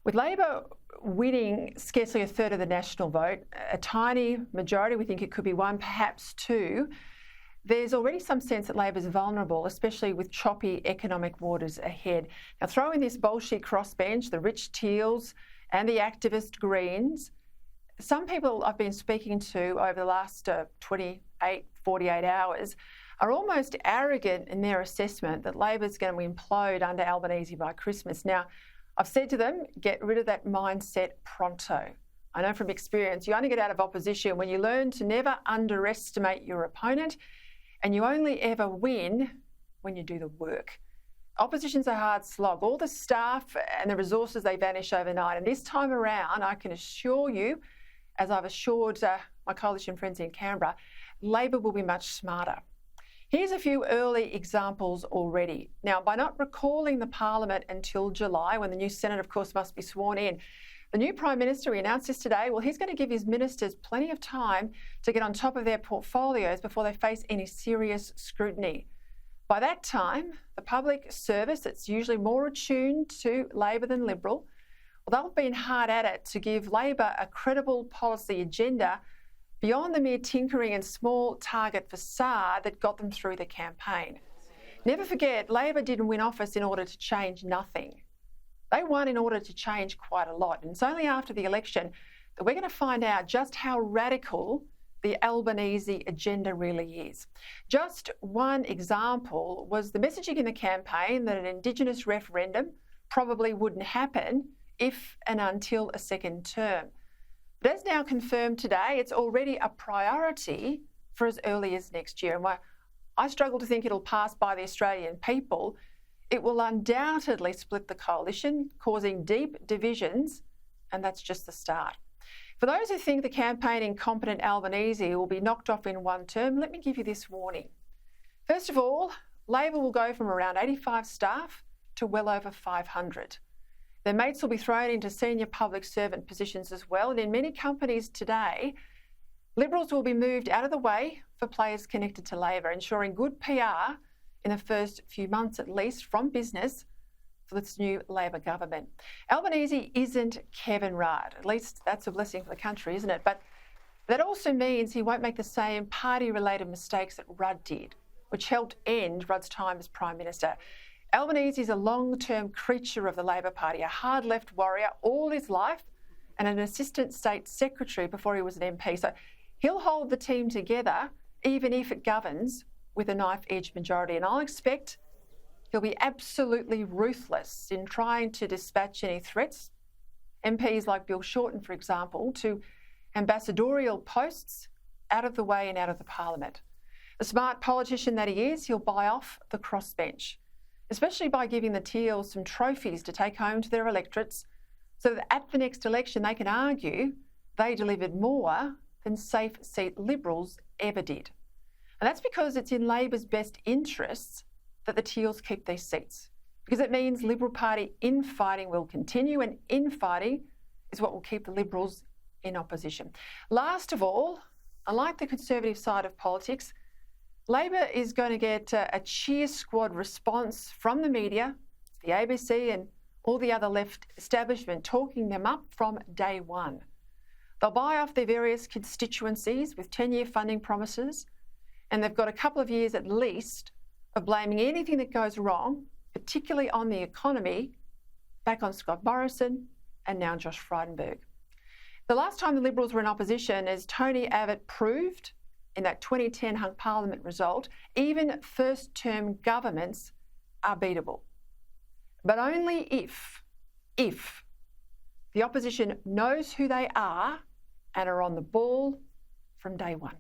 With Labor winning scarcely a third of the national vote, a tiny majority, we think it could be one, perhaps two, there's already some sense that Labor's vulnerable, especially with choppy economic waters ahead. Now, throw in this Bolshevik crossbench, the rich Teals and the activist Greens. Some people I've been speaking to over the last 48 hours are almost arrogant in their assessment that Labor's going to implode under Albanese by Christmas. Now, I've said to them, get rid of that mindset pronto. I know from experience, you only get out of opposition when you learn to never underestimate your opponent, and you only ever win when you do the work. Opposition's a hard slog. All the staff and the resources, they vanish overnight. And this time around, I can assure you, as I've assured my coalition friends in Canberra, Labor will be much smarter. Here's a few early examples already. Now, by not recalling the Parliament until July, when the new Senate, of course, must be sworn in, the new Prime Minister, he announced this today, well, he's going to give his ministers plenty of time to get on top of their portfolios before they face any serious scrutiny. By that time, the public service, that's usually more attuned to Labor than Liberal, well, they've been hard at it to give Labor a credible policy agenda beyond the mere tinkering and small target facade that got them through the campaign. Never forget, Labor didn't win office in order to change nothing. They won in order to change quite a lot. And it's only after the election that we're going to find out just how radical the Albanese agenda really is. Just one example was the messaging in the campaign that an Indigenous referendum probably wouldn't happen if and until a second term. But as now confirmed today, it's already a priority for as early as next year. And while I struggle to think it'll pass by the Australian people, it will undoubtedly split the coalition, causing deep divisions, and that's just the start. For those who think the campaigning incompetent Albanese will be knocked off in one term, let me give you this warning. First of all, Labor will go from around 85 staff to well over 500. Their mates will be thrown into senior public servant positions as well, and in many companies today, Liberals will be moved out of the way for players connected to Labor, ensuring good PR in the first few months at least from business for this new Labor government. Albanese isn't Kevin Rudd, at least that's a blessing for the country, isn't it? But that also means he won't make the same party-related mistakes that Rudd did, which helped end Rudd's time as Prime Minister. Albanese is a long-term creature of the Labor Party, a hard left warrior all his life and an assistant state secretary before he was an MP. So he'll hold the team together even if it governs with a knife-edge majority. And I'll expect he'll be absolutely ruthless in trying to dispatch any threats. MPs like Bill Shorten, for example, to ambassadorial posts out of the way and out of the Parliament. The smart politician that he is, he'll buy off the crossbench, especially by giving the Teals some trophies to take home to their electorates so that at the next election they can argue they delivered more than safe seat Liberals ever did. And that's because it's in Labor's best interests that the Teals keep these seats, because it means Liberal Party infighting will continue, and infighting is what will keep the Liberals in opposition. Last of all, unlike the Conservative side of politics, Labor is going to get a cheer squad response from the media, the ABC and all the other left establishment, talking them up from day one. They'll buy off their various constituencies with 10-year funding promises, and they've got a couple of years at least of blaming anything that goes wrong, particularly on the economy, back on Scott Morrison and now Josh Frydenberg. The last time the Liberals were in opposition, as Tony Abbott proved in that 2010 hung parliament result, even first-term governments are beatable. But only if the opposition knows who they are and are on the ball from day one.